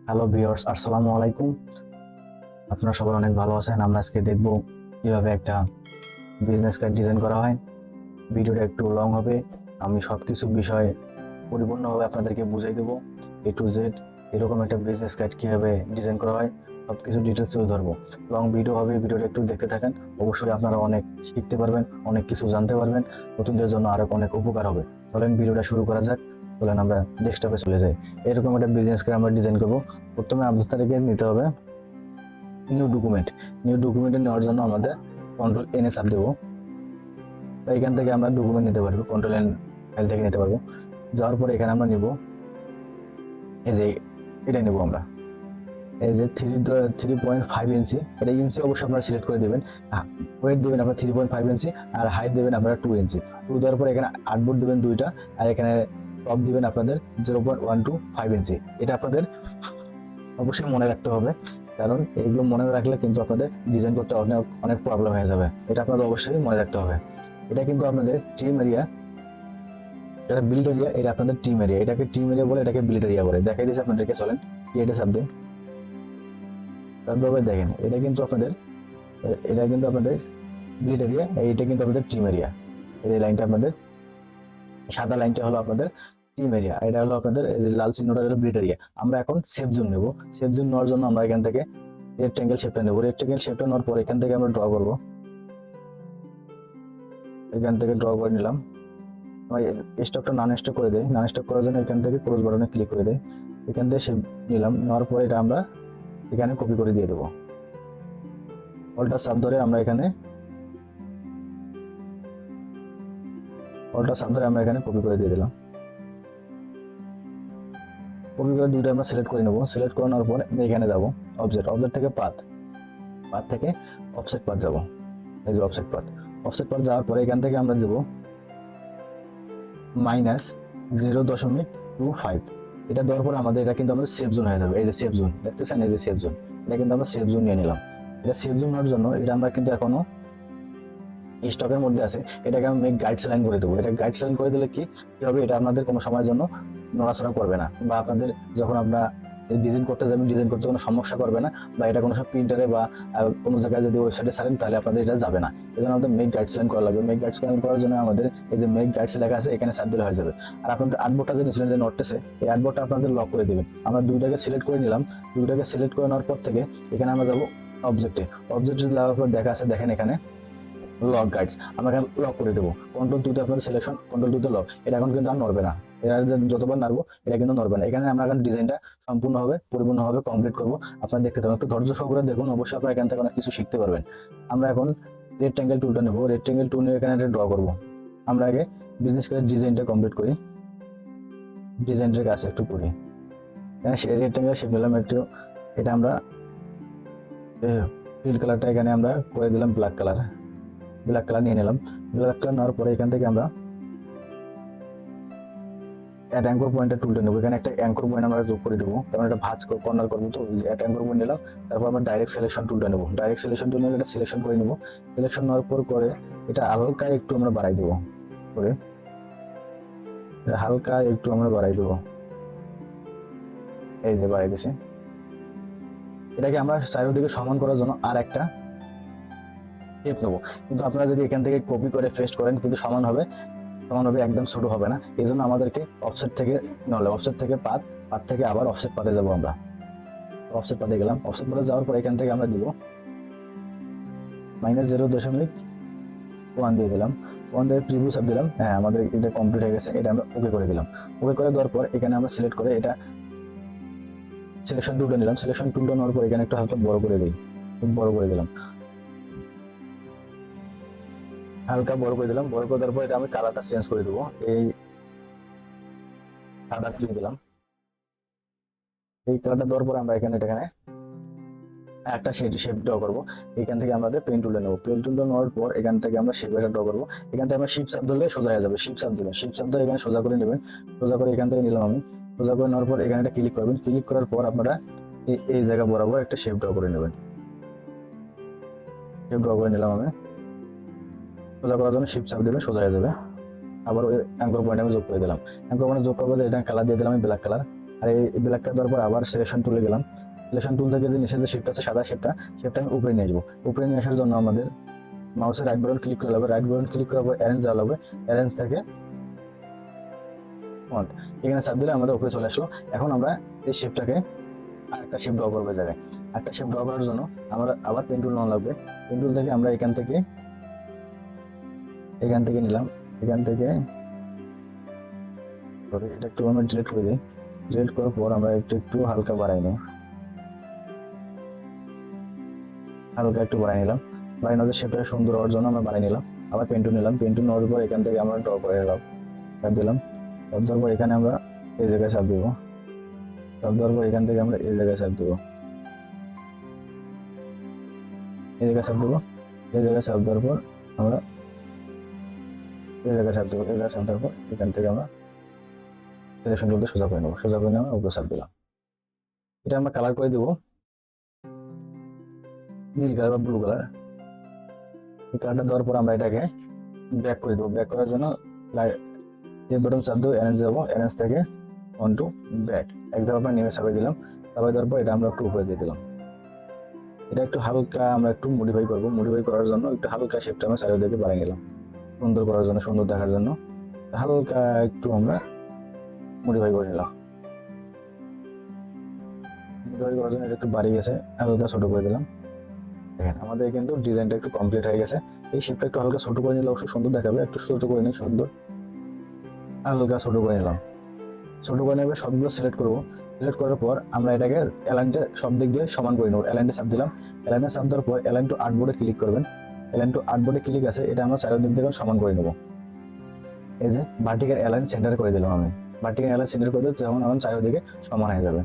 Hello viewers, আসসালামু আলাইকুম। আপনারা সবাই অনেক ভালো আছেন। আমরা আজকে দেখব কিভাবে একটা বিজনেস কার্ড ডিজাইন করা হয়। ভিডিওটা একটু লং হবে। আমি সবকিছু বিষয় পরিপূর্ণভাবে আপনাদেরকে বুঝিয়ে দেবো, এ টু জেড। এরকম একটা বিজনেস কার্ড কিভাবে ডিজাইন করা হয় সবকিছু ডিটেলসেও ধরবো। লং ভিডিও হবে, ভিডিওটা একটু দেখতে থাকেন। অবশ্যই আপনারা অনেক শিখতে পারবেন, অনেক কিছু জানতে পারবেন। নতুনদের জন্য আরো অনেক উপকার হবে। চলেন ভিডিওটা শুরু করা যাক। চলেন আমরা ডেস্কটপে চলে যাই। এরকম একটা বিজনেস কার্ড আমরা ডিজাইন করবো। প্রথমে আপনাদেরকে নিতে হবে নিউ ডকুমেন্ট। নিউ ডকুমেন্টে নেওয়ার জন্য আমাদের কন্ট্রোল এন এ চাপ দেবো। তো এখান থেকে আমরা ডকুমেন্ট নিতে পারবো, কন্ট্রোল এন ফাইল থেকে নিতে পারবো। যাওয়ার পরে এখানে আমরা নিব এই যে এটা নিব আমরা, এই যে 3.5 ইঞ্চি। এটা ইঞ্চি অবশ্যই আপনারা সিলেক্ট করে দেবেন। ওয়েট দেবেন আপনার 3.5 ইঞ্চি, আর হাইট দেবেন আপনারা 2 ইঞ্চি। 2 দেওয়ার পরে এখানে আর্টবোর্ড দেবেন 2টা, আর এখানে টপ দিবেন আপনাদের 0.125 ইঞ্চি। এটা আপনাদের অবশ্যই মনে রাখতে হবে, কারণ এইগুলো মনে রাখলে কিন্তু আপনাদের ডিজাইন করতে অনেক অনেক প্রবলেম হয়ে যাবে। এটা আপনাদের অবশ্যই মনে রাখতে হবে। এটা কিন্তু আপনাদের টিম এরিয়া, এটা বিল্ড এরিয়া, এটা আপনাদের টিম এরিয়া। এটাকে টিম এরিয়া বলে, এটাকে বিল্ড এরিয়া বলে। দেখাই দিয়েছে আপনাদেরকে, চলেন এটা চাপ দিন। তারপরে দেখেন এটা কিন্তু আপনাদের বিল্ড এরিয়া, এইটা কিন্তু আপনাদের টিম এরিয়া। এই লাইনটা আপনাদের, সাদা লাইনটা হলো আপনাদের টিম এরিয়া, এটা হলো আপনাদের লাল চিহ্নটা হলো বিল্ড এরিয়া। আমরা এখন সেফ জোন নেব। সেফ জোন নেওয়ার জন্য আমরা এখান থেকে রেক্টেঙ্গেল শেপটা নেব। রেক্টেঙ্গেল শেপটা নেওয়ার পর এখান থেকে আমরা ড্র করব। এখান থেকে ড্র করে নিলাম। স্টকটা নন স্টক করে দেয়। নন স্টক করার জন্য এখান থেকে ক্লোজ বাটনে ক্লিক করে দেয়। এখান থেকে শেপ নিলাম, নেওয়ার পর এটা আমরা এখানে কপি করে দিয়ে দেবো। অল্টা চাপ ধরে আমরা এখানে কপি করে দিয়ে দিলাম। কপি করে দুইটা আমরা সিলেক্ট করে নেবো। সিলেক্ট করে নেওয়ার পর এখানে যাব অবজেক্ট। অবজেক্ট থেকে পাথ থেকে অফসেট পাথ যাব। এই যে অফসেট পাথ যাওয়ার পরে এখান থেকে আমরা যাব -0.25। এটা দেওয়ার পরে আমাদের এটা কিন্তু আমাদের সেফ জোন হয়ে যাবে। এই যে সেফ জোন দেখতেছেন, এই যে সেফ জোন, এটা কিন্তু আমরা সেফ জোন নিয়ে নিলাম। এটা সেফ জোন নেওয়ার জন্য এটা আমরা কিন্তু এখনো স্টকের মধ্যে আছে। এটাকে আমি মেক গাইড লাইন করে দেবো। এটা গাইড লাইন করে দিলে কি হবে, এটা আপনাদের কোনো সময়ের জন্য নড়াচড়া করবে না, বা আপনাদের যখন আপনারা ডিজাইন করতে যাবেন, ডিজাইন করতে কোনো সমস্যা করবে না, বা এটা কোনো সব প্রিন্টারে বা কোনো জায়গায় যদি ওয়েবসাইটে ছাড়েন তাহলে আপনাদের এটা যাবে না। এই জন্য আমাদের মেক গাইড লাইন করা লাগবে। মেক গাইড লাইন করার জন্য আমাদের এই যে মেক গাইডস লেখা আছে এখানে চাপ দিলে হয়ে যাবে। আর আপনাদের আর্টবোর্ডটা যে নিচে যে নড়তেছে, এই আর্টবোর্ডটা আপনাদের লক করে দেবেন। আমরা দুইটাকে সিলেক্ট করে নিলাম। দুইটাকে সিলেক্ট করে নেওয়ার পর থেকে এখানে আমরা যাবো অবজেক্টে। অবজেক্টে যাওয়ার পর দেখা আছে, দেখেন এখানে লক গাইডস, আমরা এখানে লক করে দেবো। কন্ট্রোল 2 আপনাদের সিলেকশন, কন্ট্রোল 2 লক। এটা এখন কিন্তু আর নড়বে না। এটা যতবার নাড়বো এটা কিন্তু নড়বে না। এখানে আমরা এখন ডিজাইনটা সম্পূর্ণভাবে পরিপূর্ণভাবে কমপ্লিট করবো। আপনারা দেখতে থাকুন, একটু ধৈর্য সহকারে দেখুন। অবশ্যই আপনারা এখান থেকে অনেক কিছু শিখতে পারবেন। আমরা এখন রেক্টেঙ্গেল টুলটা নেবো। রেক্টেঙ্গেল টুল নিয়ে এখানে একটা ড্র করবো। আমরা আগে বিজনেস কার্ডের ডিজাইনটা কমপ্লিট করি। ডিজাইনটার কাছে একটু করি। রেক্টেঙ্গেল শেপ নিলাম একটু। এটা আমরা ফিল কালারটা এখানে আমরা করে দিলাম ব্ল্যাক কালার। ব্ল্যাক কালার নিয়ে নিলাম। ব্ল্যাক কালার নেওয়ার পরে এখান থেকে আমরা অ্যাড অ্যাঙ্কর পয়েন্টের টুলটা নেবো। এখানে একটা অ্যাঙ্কর পয়েন্ট আমরা যোগ করে দেবো, কারণ এটা ভাঁজ কর্নার করবো। তো অ্যাড অ্যাঙ্কর পয়েন্ট নিলাম। তারপর আমরা ডাইরেক্ট সিলেকশন টুলটা নেবো। ডাইরেক্ট সিলেকশন টুল নিলে এটা সিলেকশন করে নেবো। সিলেকশন নেওয়ার পর করে এটা হালকা একটু আমরা বাড়াই দেবো। করে হালকা একটু আমরা বাড়াই দেবো। এই যে বাড়াই দিছি। এটাকে আমরা চারিদিকে সমান করার জন্য আর একটা শেপ নেবো। কিন্তু আপনারা যদি এখান থেকে কপি করে পেস্ট করেন কিন্তু সমান হবে, একদম ছোট হবে না। এই জন্য আমাদেরকে অফসেট থেকে নলে অফসেট থেকে পাত থেকে আবার অফসেট পাতে যাবো। আমরা অফসেট পাতে গেলাম। অফসেট পাতে যাওয়ার পর এখান থেকে আমরা দিব -0.1 দিয়ে দিলাম। 1 দিয়ে প্রিভিউ চাপ দিলাম। হ্যাঁ, আমাদের এটা কমপ্লিট হয়ে গেছে। এটা আমরা ওকে করে দিলাম। ওকে করে দেওয়ার পর এখানে আমরা সিলেক্ট করে এটা সিলেকশন টুলটা নিলাম। সিলেকশন টুলটা নেওয়ার পর এখানে একটু হালকা বড় করে দিই। বড় করে দিলাম, হালকা বড় করে দিলাম। বড় করে দেওয়ার পর এটা আমি কালারটা চেঞ্জ করে দেবো। এই সাদা দিয়ে দিলাম। এই কালারটা দেওয়ার পর আমরা এখানে একটা শেপ ড্র করবো। এখান থেকে আমাদের পেন টুলটা নেবো। পেন টুলটা নেওয়ার পর এখান থেকে আমরা শেপ একটা ড্র করবো। এখান থেকে আমরা শিপ চাপ ধরলে সোজা হয়ে যাবে। শিপ চাপ দিবেন, শিপ চাপ ধরে এখানে সোজা করে নেবেন। সোজা করে এখান থেকে নিলাম আমি। সোজা করে নেওয়ার পর এখানে একটা ক্লিক করবেন। ক্লিক করার পর আপনারা এই জায়গা বরাবর একটা শেপ ড্র করে নেবেন। শেপ ড্র করে নিলাম আমি। সোজা করার জন্য শিপ চাপ দিবেন, সোজা হয়ে যাবে। আবার ওই অ্যাঙ্কর পয়েন্ট আমি যোগ করে দিলাম। অ্যাঙ্কর পয়েন্ট যোগ করার পর এটা কালার দিয়ে দিলাম আমি ব্ল্যাক কালার। আর এই ব্ল্যাক কালার দেওয়ার পর আবার সিলেকশন টুলে গেলাম। সিলেকশন টুল থেকে যে নিচে যে শেপটা আছে সাদা শেপটা আমি উপরে নিয়ে আসবো। উপরে নিয়ে আসার জন্য আমাদের মাউসের রাইট বাটন ক্লিক করে লাগবে। রাইট বাটন ক্লিক করার পর অ্যারেঞ্জ দেওয়া লাগবে। অ্যারেঞ্জ থেকে ফন্ট এখানে চাপ দিলে আমাদের উপরে চলে আসলো। এখন আমরা এই শেপটাকে আরেকটা শেপ ড্র করবো জায়গায়। একটা শেপ ড্র করার জন্য আমাদের আবার পেন টুল নেওয়া লাগবে। পেন টুল থেকে আমরা এখান থেকে নিলাম। এখান থেকে এটা একটু আমরা ডিলিট করে দিই। ডিলিট করার পর আমরা একটু হালকা বাড়াই নিই। হালকা একটু বাড়াই নিলাম। বাড়ানোর শেপটা সুন্দর হওয়ার জন্য আমরা বাড়াই নিলাম। আবার পেন টুল নিলাম। পেন টুল নেওয়ার পর এখান থেকে আমরা ড্র করে নিলাম। চাপ দিলাম। চাপ দেওয়ার পর এখানে আমরা এই জায়গায় চাপ দিব। চাপ দেওয়ার পর এখান থেকে আমরা এই জায়গায় চাপ দেবো। এই জায়গায় চাপ দেবো। এই জায়গায় চাপ দেওয়ার পর আমরা এই জায়গায় চাপ দেবো। এই জায়গায় চাপ দেওয়ার পর এখান থেকে আমরা সিলেকশন টুলটা সোজা করে নেবো। সোজা করে নেওয়া উপরে চাপ দিলাম। এটা আমরা কালার করে দেবো নীল কালার বা ব্লু কালার। এই কালারটা দেওয়ার পর আমরা এটাকে ব্যাক করে দেবো। ব্যাক করার জন্য বটন চাপ দেবো, অ্যারেঞ্জ যাবো। অ্যারেঞ্জ থেকে অন টু ব্যাক একদম আমরা নেমে চাপাই দিলাম। চাপাই দেওয়ার পর এটা আমরা একটু উপরে দিয়ে দিলাম। এটা একটু হালকা আমরা একটু মডিফাই করবো। মডিফাই করার জন্য একটু হালকা শেপটা আমরা চারিদিকে বাড়াই নিলাম সুন্দর করার জন্য, সুন্দর দেখার জন্য হালকা একটু আমরা মডিফাই করে নিলাম। মডিফাই করার জন্য এটা একটু বাড়ি গেছে, হালকা ছোট করে দিলাম। দেখেন আমাদের কিন্তু ডিজাইনটা একটু কমপ্লিট হয়ে গেছে। এই শেপটা একটু হালকা ছোট করে নিলে অবশ্যই সুন্দর দেখাবে। একটু ছোট করে নিই, সুন্দর হালকা ছোট করে নিলাম। ছোট করে নেবে সবগুলো সিলেক্ট করবো। সিলেক্ট করার পর আমরা এটাকে অ্যালাইনটা সব দিক দিয়ে সমান করে নেবো। অ্যালাইনটা চাপ দিলাম। অ্যালাইনটা চাপ দেওয়ার পর অ্যালাইন টু আর্টবোর্ডে ক্লিক করবেন। অ্যালাইন টু আর্টবোর্ডে ক্লিক আছে, এটা আমরা চারিদিক দিয়ে সমান করে নেবো। এই যে ভার্টিক্যাল অ্যালাইন সেন্টার করে দিলাম আমি। ভার্টিক্যাল অ্যালাইন সেন্টার করে দিলে তখন আমার চারিদিকে সমান হয়ে যাবে।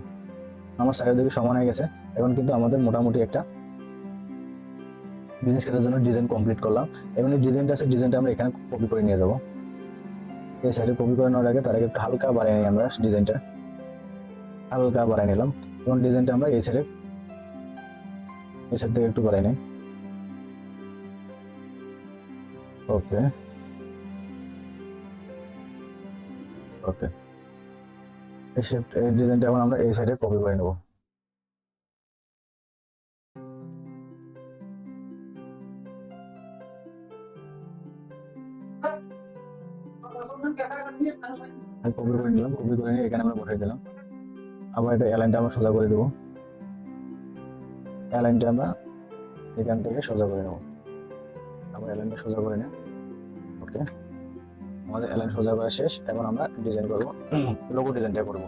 আমার চারিদিকে সমান হয়ে গেছে। এখন কিন্তু আমাদের মোটামুটি একটা বিজনেস কার্ডের জন্য ডিজাইন কমপ্লিট করলাম। এবং এই ডিজাইনটা আছে, ডিজাইনটা আমরা এখানে কপি করে নিয়ে যাবো। এই সাইডে কপি করে নেওয়ার আগে তার আগে একটু হালকা বাড়িয়ে নিই আমরা ডিজাইনটা। হালকা বাড়াই নিলাম এবং ডিজাইনটা আমরা এই সাইড থেকে একটু বাড়াই নিই। ওকে ওকে এই ডিজাইনটা এখন আমরা এই সাইডে কপি করে নেব। কপি করে নিলাম। কপি করে নিয়ে এখানে আমরা বসাই দিলাম। আবার এটা অ্যালাইনটা আমরা সোজা করে দেবো। অ্যালাইনটা আমরা এখান থেকে সোজা করে নেব। আবার অ্যালাইনটা সোজা করে নিই। ওকে আমাদের অ্যালাইন সোজা করা শেষ। এখন আমরা ডিজাইন করবো, লোগো ডিজাইনটা করবো।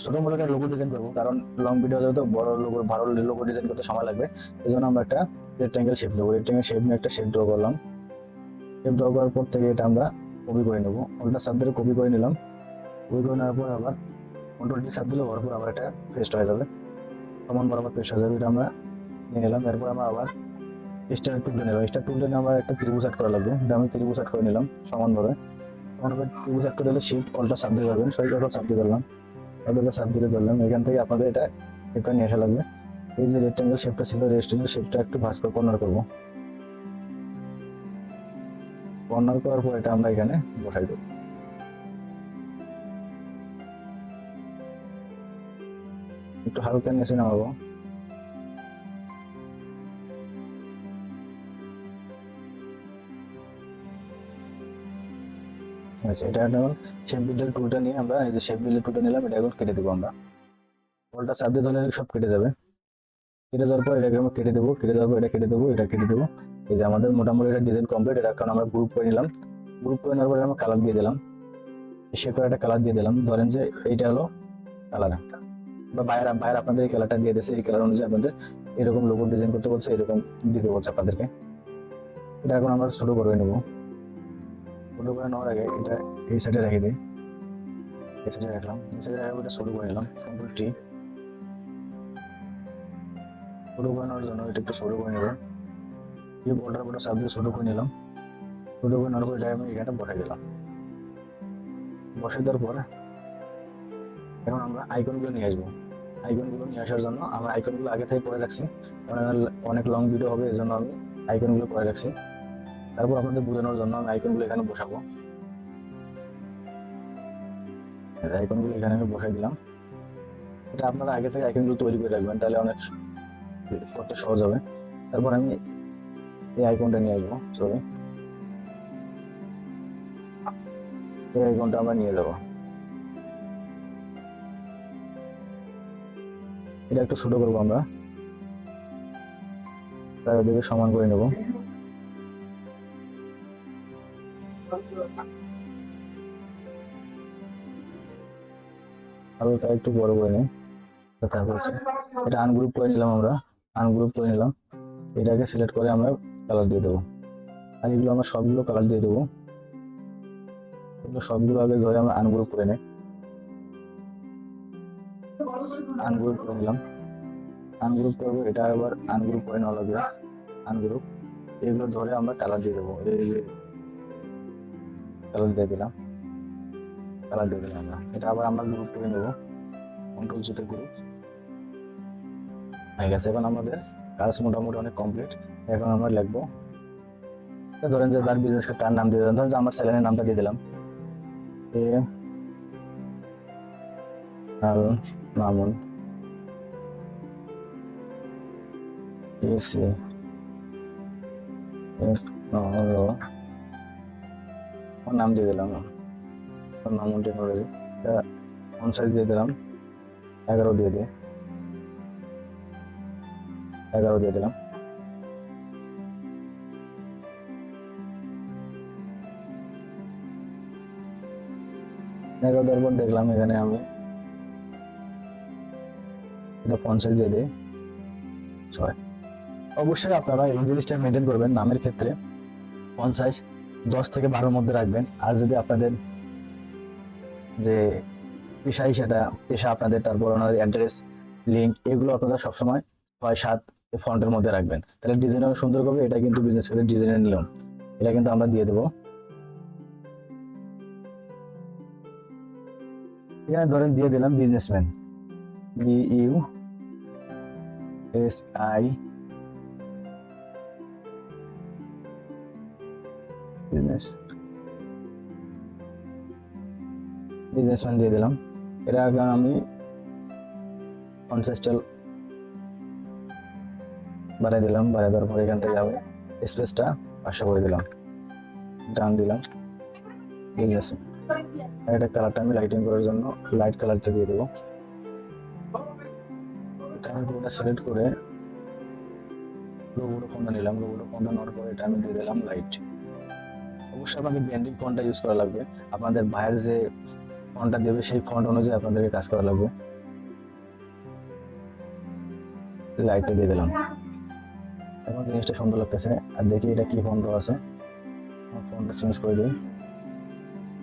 ছোট মোটো একটা লোগো ডিজাইন করবো, কারণ লং ভিডিও যেহেতু বড় লোগো ভালো লোগো ডিজাইন করতে সময় লাগবে। এই জন্য আমরা একটা রেক্ট্যাঙ্গেল শেপ নেবো। রেক্ট্যাঙ্গেল শেপ নিয়ে একটা শেপ ড্র করলাম। শেপ ড্র করার পর থেকে এটা আমরা কপি করে নেবো। ওটা সাব দিয়ে কপি করে নিলাম। কপি করে নেওয়ার পর আবার কন্ট্রোল ডি সাব দিলে ওর পর আবার এটা পেস্ট হয়ে যাবে, সমান বরাবর পেস্ট হয়ে যাবে। এটা আমরা নিয়ে নিলাম। এরপর আমরা আবার স্টার টুলটা নিলাম। স্টার টুলটা নিয়ে আমরা একটা ত্রিভুজ আট করা লাগবে। এটা আমি ত্রিভুজ আট করে নিলাম সমানভাবে। সমানভাবে ত্রিভুজ আট করে দিলে শিফট অল্টা চাপ দিয়ে পারবেন। সরি অল্টা চাপ দিয়ে ধরলাম, অল্টা চাপ দিয়ে ধরলাম। এখান থেকে আপনাদের এটা শেপটা নিয়ে আসা লাগবে। এই যে রেক্ট্যাঙ্গেল শেপটা ছিল, রেক্ট্যাঙ্গেল শেপটা একটু ভাঁজ করে কর্নার করবো। কর্নার করার পর এটা আমরা এখানে বসাই দেবো। একটু হালকা নিচে নামাবো। আচ্ছা এটা এখন শেপ বিল্ডার টুলটা নিয়ে আমরা এই যে শেপ বিল্ডার টুলটা নিলাম, এটা এখন কেটে দেবো আমরা। অল্টা চাপ দিয়ে ধরলে সব কেটে যাবে। কেটে যাওয়ার পর এটাকে আমরা কেটে দেবো। কেটে যাওয়ার পর এটা কেটে দেবো, এটা কেটে দেবো। এই যে আমাদের মোটামুটি এটা ডিজাইন কমপ্লিট। এটা কারণ আমরা গ্রুপ করে নিলাম। গ্রুপ করে নেওয়ার পরে আমরা কালার দিয়ে দিলাম। শেপের একটা কালার দিয়ে দিলাম। ধরেন যে এইটা হলো কালার, বা বাইরে আপনাদের এই কালারটা দিয়ে দিয়েছে। এই কালার অনুযায়ী আপনাদের এরকম লোগো ডিজাইন করতে বলছে, এরকম দিতে বলছে আপনাদেরকে। এটা এখন আমরা ছোট করে নেবো। ছোট করে নেওয়ার আগে এটা এই সাইডে রেখে দিই। এই সাইডে রাখলাম। এই সাইডে রেখে এটা ছোট করে নিলাম। কন্ট্রোল টি ছোট করে নেওয়ার জন্য এটা একটু ছোট করে নেবো। এই বর্ডার চাপ দিয়ে ছোট করে নিলাম। ছোট করে নেওয়ার পর এটা আমি এখানে বসাই দিলাম। বসাই দেওয়ার পর এখন আমরা আইকনগুলো নিয়ে আসবো। আইকনগুলো নিয়ে আসার জন্য আমরা আইকনগুলো আগে থেকে করে রাখছি, কারণ অনেক লং ভিডিও হবে, এই জন্য আমি আইকনগুলো করে রাখছি। তারপর আপনাদের বোঝানোর জন্য আমি আইকনগুলো এখানে বসাবো। আইকনগুলো এখানে আমি বসাই দিলাম। এটা আপনারা আগে থেকে আইকনগুলো তৈরি করে রাখবেন, তাহলে অনেক করতে সহজ হবে। তারপর আমি এই আইকনটা নিয়ে আসবো, সরি এই আইকনটা আমরা নিয়ে যাবো। এটা একটু ছোট করবো আমরা, চারিদিকে সমান করে নেব। হালকা একটু বড় করে নিই। তারপর এটা আনগ্রুপ করে নিলাম, আমরা আনগ্রুপ করে নিলাম। এটাকে সিলেক্ট করে আমরা কালার দিয়ে দেবো। আর এগুলো আমরা সবগুলো কালার দিয়ে দেবো। এগুলো সবগুলো আগে ধরে আমরা আনগ্রুপ করে নিই। আনগ্রুপ করে নিলাম, আনগ্রুপ করবো, এটা আবার আনগ্রুপ করে নেওয়া লাগবে। আনগ্রুপ এগুলো ধরে আমরা কালার দিয়ে দেবো। এই কালার দিয়ে দিলাম, কালার দিয়ে দিলাম আমরা। এটা আবার আমরা গ্রুপ করে নেবো, কন্ট্রোল জুতে গ্রুপ হয়ে গেছে। এখন আমাদের কাজ মোটামুটি অনেক কমপ্লিট। এখন আমরা লিখবো, ধরেন যে যার বিজনেস তার নাম দিয়ে দিলাম, ধরেন যে আমার চ্যানেলের নামটা দিয়ে দিলাম আল মামুন এসে নাম দিয়ে দিলাম মামুন টেকনোলজি। ফন্ট সাইজ দিয়ে দিলাম 11 দিয়ে দিই, 11 দিয়ে দিলাম। দেওয়ার পর দেখলাম এখানে আমি এটা ফন্ট সাইজ দিয়ে দিই 6। অবশ্যই আপনারা এই জিনিসটা মেনটেন করবেন, নামের ক্ষেত্রে ফন্ট সাইজ 10 থেকে 12 মধ্যে রাখবেন। আর যদি আপনাদের যে পেশাই সেটা পেশা আপনাদের, তারপর ওনার অ্যাড্রেস লিঙ্ক এগুলো আপনারা সবসময় 6-7 ফন্টের মধ্যে রাখবেন, তাহলে ডিজাইন অনেক সুন্দর হবে। এটা কিন্তু বিজনেস কার্ডের ডিজাইনের নিয়ম, এটা কিন্তু আমরা দিয়ে দেবো। এখানে ধরেন দিয়ে দিলাম বিজনেসম্যান, BUSI বিজনেসম্যান দিয়ে দিলাম। এটা কারণ আমি কনসেস্টাল বাড়াই দিলাম, বাড়াই দেওয়ার পর এখান থেকে আমি স্পেসটা 500 করে দিলাম, ডান দিলাম। বিজনেসম্যান এটা কালারটা আমি লাইটিং করার জন্য লাইট কালারটা দিয়ে দেবো। এটা আমি পুরোটা সিলেক্ট করে লোগোটা ফন্টটা নিলাম, লোগোটা ফন্টটা নেওয়ার পরে এটা আমি দিয়ে দিলাম লাইট। অবশ্যই আপনাদের ব্র্যান্ডিং ফন্টটা ইউজ করা লাগবে, আপনাদের বাইরের যে ফন্টটা দেবে সেই ফন্ট অনুযায়ী আপনাদেরকে কাজ করা লাগবে। লাইটটা দিয়ে দিলাম, এখন জিনিসটা সুন্দর লাগতেছে। আর দেখি এটা কি ফন্ট আছে, ফন্টটা চেঞ্জ করে দিই,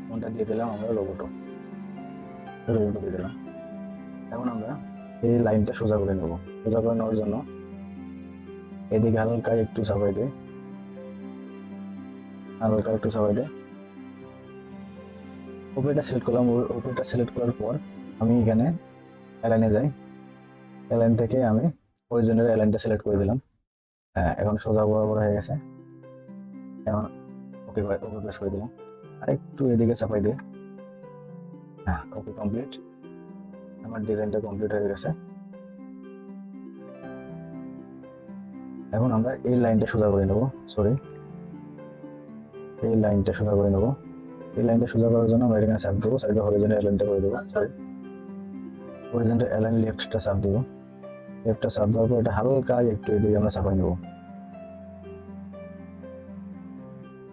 ফন্টটা দিয়ে দিলাম আমরা লোগোটা দিয়ে দিলাম। এখন আমরা এই লাইনটা সোজা করে নেব। সোজা করে নেওয়ার জন্য এদিকে হালকা একটু চাপাই দিই, হালকা একটু চাপাই দিই। ওপরেটা সিলেক্ট করলাম, ওপরেটা সিলেক্ট করার পর আমি এখানে অ্যালাইনে যাই, অ্যালাইন থেকে আমি অরিজিনাল অ্যালাইনটা সিলেক্ট করে দিলাম। হ্যাঁ, এখন সোজা বরাবর হয়ে গেছে। এখন ওকে প্রেস করে দিলাম, আর একটু এদিকে চাপাই দিই। হ্যাঁ, ওকে কমপ্লিট, আমার ডিজাইনটা কমপ্লিট হয়ে গেছে। এখন আমরা এই লাইনটা সোজা করে নেব, সরি এই লাইনটা সোজা করে নেব। এই লাইনটা সোজা করার জন্য আমরা এখানে চাপ দেবো, সাইডে হরিজন্টাল অ্যালাইনটা করে দেবো, সরি হরিজন্টাল অ্যালাইন লেফটটা চাপ দেবো। লেফটটা চাপ দেওয়ার পর এটা হালকা একটু এদিকে আমরা চাপাই নেব।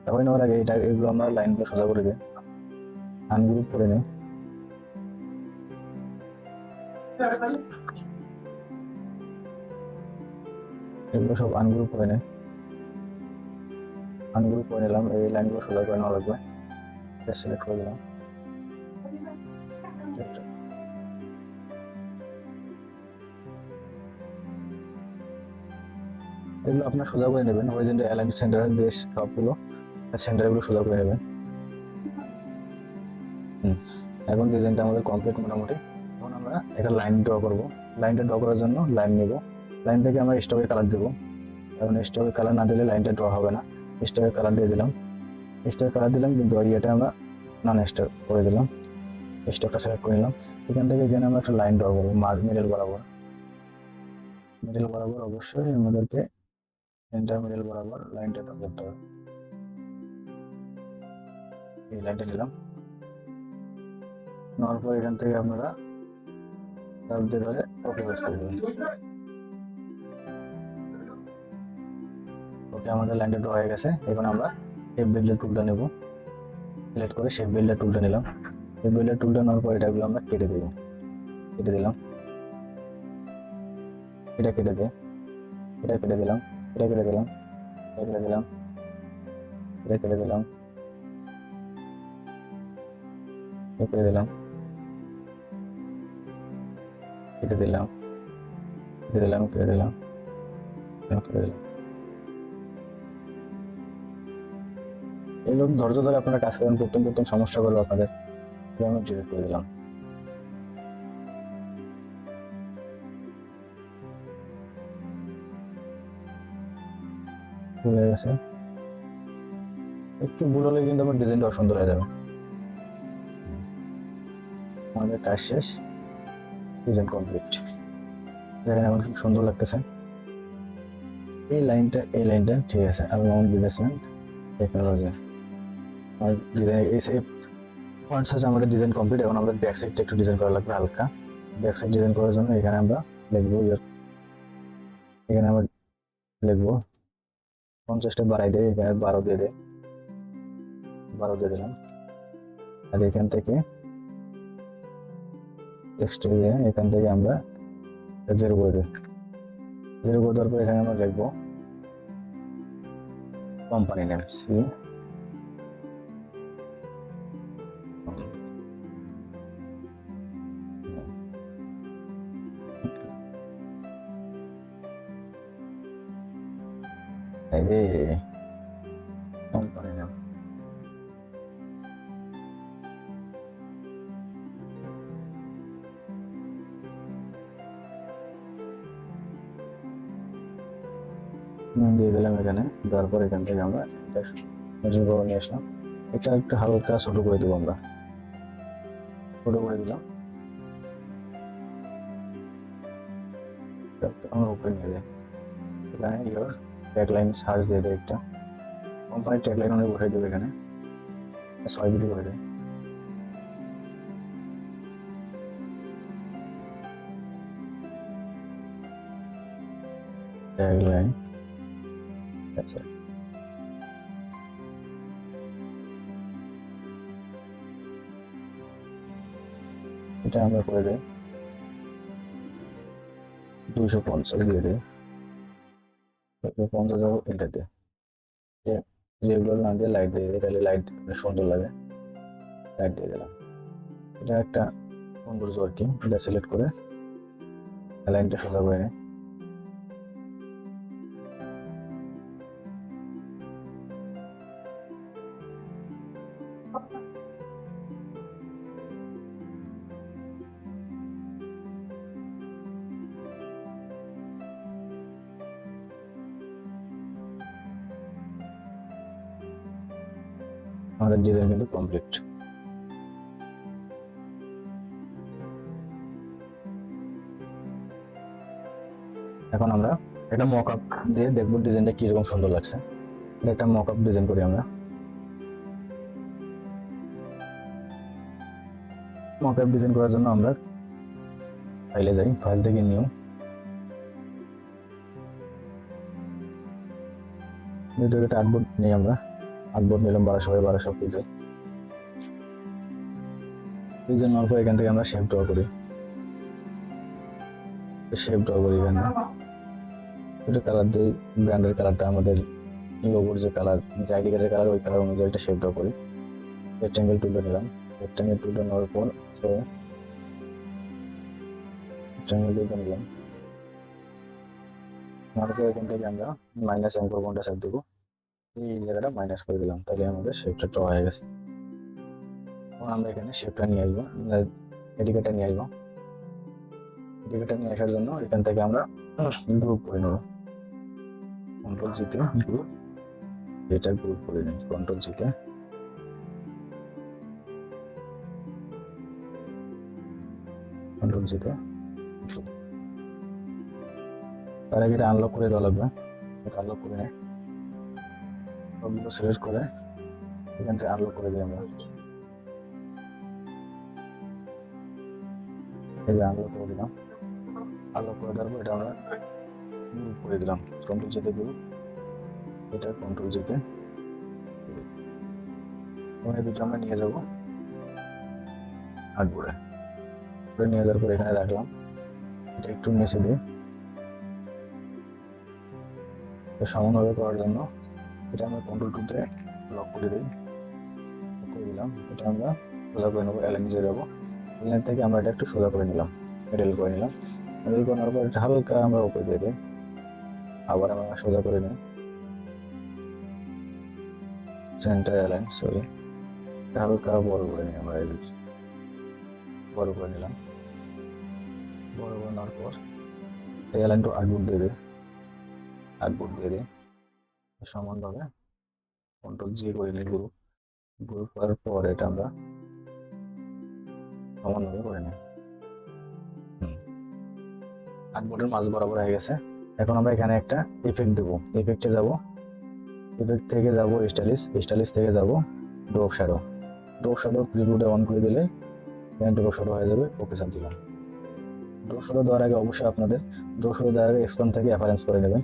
চাপাই নেওয়ার আগে এটা এগুলো আমরা লাইনগুলো সোজা করে দিই, আনগ্রুপ করে নিই। এগুলো সব আনগ্রুপ করে নিই, আনগ্রুপ করে নিলাম। এই লাইনগুলো সোজা করে নেওয়া লাগবে, সিলেক্ট করে দিলাম। এগুলো আপনার সোজা করে নেবেন, হরিজন্টাল অ্যালাইন সেন্টারের দেশ সবগুলো সেন্টারগুলো সোজা করে নেবেন। এখন ডিজাইনটা আমাদের কমপ্লিট মোটামুটি। এখন আমরা একটা লাইন ড্র করবো, লাইনটা ড্র করার জন্য লাইন নেব, লাইন থেকে আমরা স্টকের কালার দেবো। এখন স্টকের কালার না দিলে লাইনটা ড্র হবে না। স্টকের কালার দিয়ে দিলাম, স্টকের কালার দিলাম, কিন্তু এরিয়াটা আমরা নন স্টক করে দিলাম। স্টেপটা সিলেক্ট করে নিলাম। এখান থেকে এখানে আমরা একটা লাইন ড্র করবো মিডল বরাবর অবশ্যই আমাদেরকে সেন্টার মিডল বরাবর লাইনটা ড্র করতে হবে। এই লাইনটা নিলাম, নেওয়ার পর এখান থেকে আপনারা চাপ দিয়ে ধরে ওকে প্রেস করে দেবেন। ওকে, আমাদের লাইনটা ড্র হয়ে গেছে। এখন আমরা শেপ বিল্ডার টুলটা নেব, সিলেক্ট করে শেপ বিল্ডার টুলটা নিলাম। শেপ বিল্ডার টুলটা নেওয়ার পর এটাগুলো আমরা কেটে দিলাম, এটা কেটে দিয়ে এটা কেটে দিলাম, এটা কেটে দিলাম, এটা কেটে দিলাম, এটা কেটে দিলাম, এটা কেটে দিলাম, কেটে দিলাম, কেটে দিলাম, কেটে দিলাম, কেটে দিলাম। এগুলো ধৈর্য ধরে আপনারা কাজ করেন, প্রথম সমস্যা করবে আপনাদের। আমি ডিলিট করে দিলাম। ভুল হয়ে গেছে, একটু ভুল হলে কিন্তু আমার ডিজাইনটা অসুন্দর হয়ে যাবে। আমাদের কাজ শেষ, ডিজাইন কমপ্লিট। দেখেন আমার খুব সুন্দর লাগতেছে। এই লাইনটা ঠিক আছে। আমি আমার বিজনেসম্যান টেকনোলজি আমার ডিজাইন এই পয়েন্টস হচ্ছে আমাদের ডিজাইন কমপ্লিট। এখন আমাদের ব্যাক সাইডটা একটু ডিজাইন করা লাগবে হালকা। ব্যাক সাইড ডিজাইন করার জন্য এখানে আমরা লিখবো এখানে আমরা লিখবো 50টা বাড়াই দেয়, এখানে 12 দিয়ে দেয়, 12 দিয়ে দিলাম। আর এখান থেকে টেক্সট দিয়ে এখান থেকে আমরা 0 করে দিই। 0 করে দেওয়ার পর এখানে আমরা লিখবো company name C, company name. দিয়ে দিলাম এখানে। দেওয়ার পর এখান থেকে আমরা এটা নিয়ে আসলাম। এটা একটু হালকা ছোট করে দেবো আমরা, ছোট করে দিলাম। আমরা উপরে নিয়ে যাই, এখানে ইয়োর ট্যাগলাইন সার্চ দিয়ে দেয়, একটা কোম্পানির ট্যাগলাইন অনেক উঠে দেবে এখানে 6 বিলি করে দেয়। ট্যাগলাইন আচ্ছা, এটা আমরা করে দেই 250 দিয়ে দেয়। 50 যাবো এটা দিয়ে রেগুলার না দিয়ে লাইট দিয়ে দেয়, তাহলে লাইট সুন্দর লাগে। লাইট দিয়ে দিলাম। এটা একটা সৌন্দর্য আর কি। এটা সিলেক্ট করে লাইনটা সোজা করে নেয়। আমাদের ডিজাইন কিন্তু কমপ্লিট। এখন আমরা একটা মক আপ দিয়ে দেখবো ডিজাইনটা কিরকম সুন্দর লাগছে। এটা একটা মক আপ ডিজাইন করি আমরা। মক আপ ডিজাইন করার জন্য আমরা ফাইলে যাই, ফাইল থেকে নিউ একটা আর্টবোর্ড নিই আমরা। আর্টবোর্ড নিলাম 1200 পিক্সেল। পিক্সেল নেওয়ার পর এখান থেকে আমরা শেপ ড্র করি। এখানে এটা কালার দিই, ব্র্যান্ডের কালারটা আমাদের লোগোর যে কালার, যে আইডি কার্ডের কালার, ওই কালার অনুযায়ী একটা শেপ ড্র করি। রেক্টাঙ্গেল টুলটা নিলাম। রেক্টাঙ্গেল টুলটা নেওয়ার পর রেক্টাঙ্গেল টুলটা নিলাম। নেওয়ার পর এখান থেকে আমরা মাইনাস M4 কোনটা সেট দেবো, এই জায়গাটা মাইনাস করে দিলাম, তাহলে আমাদের শেপটা ড্র হয়ে গেছে। এখন আমরা এখানে শেপটা নিয়ে আসবো, এডিকেটটা নিয়ে আসবো। এডিকেটটা নিয়ে আসার জন্য এখান থেকে আমরা গ্রুপ করে নেব। কন্ট্রোল জিতে গ্রুপ, এটা গ্রুপ করে নিই। কন্ট্রোল জিতে কন্ট্রোল জিতে। তার আগে এটা আনলক করে দেওয়া লাগবে। এটা আনলক করে নেয়, সবগুলো সিলেক্ট করে এখান থেকে আনলক করে দিই আমরা। এই যে আনলক করে দিলাম। আনলক করে দেওয়ার পর এটা আমরা গ্রুপ করে দিলাম, কন্ট্রোল জিতে গ্রুপ, এটা কন্ট্রোল জিতে। এবং এই দুটো আমরা নিয়ে যাবো আর্টবোর্ডে। নিয়ে যাওয়ার পর এখানে রাখলাম, এটা একটু নিচে দিই। সমানভাবে করার জন্য এটা আমরা কন্ট্রোল টুতে লক করে দিই, করে দিলাম। এটা আমরা সোজা করে নেবো, এলাইন নিচে যাবো, এলাইন থেকে আমরা এটা একটু সোজা করে নিলাম, মেডেল করে নিলাম। মেডেল করে নেওয়ার পর এটা হালকা আমরা উপরে দিয়ে দিই, আবার আমরা সোজা করে নিই, সেন্টার এলাইন, সরি হালকা বড় করে নিই আমরা, বড় করে নিলাম। বড় করে নেওয়ার পর এই এলাইনটা আর্টবোর্ড দিয়ে দিই, আর্টবোর্ড দিয়ে দিই সমানভাবে কন্ট্রোল জি করে নিই, গ্রুপ গ্রুপ করার পর এটা আমরা সমানভাবে করে নিই। আর্টবোর্ডের মাঝ বরাবর হয়ে গেছে। এখন আমরা এখানে একটা ইফেক্ট দেবো, ইফেক্টে যাব, ইফেক্ট থেকে যাব স্টাইলিশ, স্টাইলিশ থেকে যাব ড্রপ শ্যাডো। ড্রপ শ্যাডো প্রিভিউটা অন করে দিলে এখানে ড্রপ শ্যাডো হয়ে যাবে। ওকে চাপ দিলাম। ড্রপ শ্যাডো দেওয়ার আগে অবশ্যই আপনাদের ড্রপ শ্যাডো দেওয়ার আগে এক্সপ্যান্ড থেকে অ্যাপারেন্স করে নেবেন।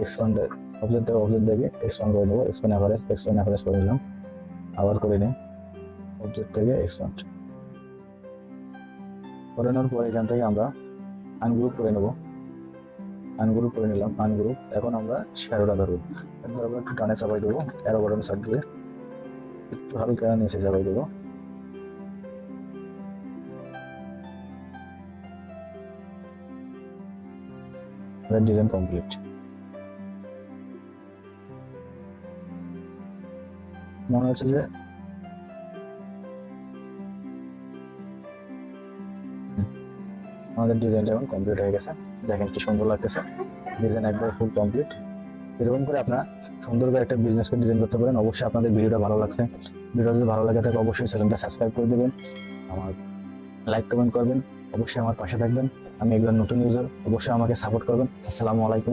এক্সপ্যান্ড অবজেক্ট থেকে অবজেক্ট দেখে এক্সপ্যান্ড করে নেবো, এক্সপ্যান্ড অ্যাভারেজ করে নিলাম, আবার করে নিই অবজেক্ট থেকে এক্সপ্যান্ড করে নেওয়ার পর এখান থেকে আমরা আনগ্রুপ করে নেব, আনগ্রুপ করে নিলাম, আনগ্রুপ। এখন আমরা শ্যাডোটা ধরবো, একটু টানে চাপাই দেবো, অ্যারো বাটন চাপ দিয়ে একটু হালকা নিচে চাপাই দেবো। Design complete. মনে হচ্ছে যে আমাদের ডিজাইনটা এখন কমপ্লিট হয়ে গেছে। দেখেন কি সুন্দর লাগতেছে, ডিজাইন একবার ফুল কমপ্লিট। এরকম করে আপনারা সুন্দর করে একটা বিজনেস করে ডিজাইন করতে পারেন। অবশ্যই আপনাদের ভিডিওটা ভালো লাগছে, ভিডিও যদি ভালো লাগে থাকে অবশ্যই চ্যানেলটা সাবস্ক্রাইব করে দেবেন, আমার লাইক কমেন্ট করবেন, অবশ্যই আমার পাশে থাকবেন। আমি একজন নতুন ইউজার, অবশ্যই আমাকে সাপোর্ট করবেন। আসসালামু আলাইকুম।